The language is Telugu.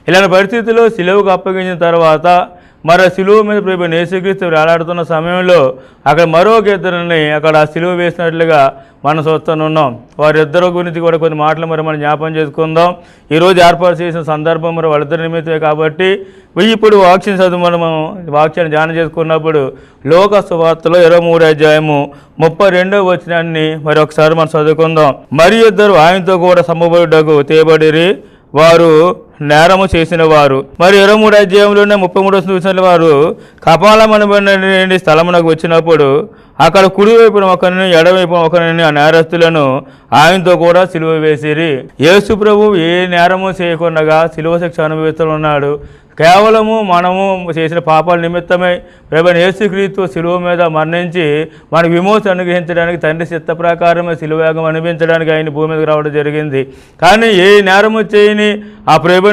ఇలాంటి పరిస్థితుల్లో సిలువకు అప్పగించిన తర్వాత మరి సిలువ మీద ప్రభు యేసుక్రీస్తు వేలాడుతున్న సమయంలో అక్కడ మరొక ఇద్దరిని అక్కడ సిలువ వేసినట్లుగా మనం చూస్తున్నాం. వారిద్దరి గురించి కూడా కొన్ని మాటలు మరి మనం జ్ఞాపం చేసుకుందాం. ఈరోజు ఏర్పాటు చేసిన సందర్భం మరి వాళ్ళిద్దరి నిమిత్తమే కాబట్టి ఇప్పుడు వాక్యం చదువు మనం వాక్యాన్ని ధ్యానం చేసుకున్నప్పుడు లోక సువార్తలో 23వ అధ్యాయము 32వ వచనాన్ని మరి ఒకసారి మనం చదువుకుందాం. మరి ఇద్దరు ఆయనతో కూడా సమ్మబడుటకు తేబడిరి, వారు నేరము చేసిన వారు. మరి 23వ అధ్యాయంలోనే 33వ వచనంలో వారు కపాలమనబడిన స్థలమునకు వచ్చినప్పుడు అక్కడ కుడివైపున ఒకరిని ఎడవైపున ఒకరిని ఆ నేరస్తులను ఆయనతో కూడా సిలువ వేసిరి. యేసు ప్రభు ఏ నేరము చేయకుండా సిలువ శిక్ష అనుభవిస్తున్నాడు. కేవలము మనము చేసిన పాపాల నిమిత్తమై ప్రభువైన యేసుక్రీస్తు సిలువ మీద మరణించి మనకు విమోచన అనుగ్రహించడానికి తండ్రి చిత్త ప్రకారమే సిలువయాగం అనిపించడానికి ఆయన భూమి మీదకి రావడం జరిగింది. కానీ ఏ నేరము చేయని ఆ ప్రభువైన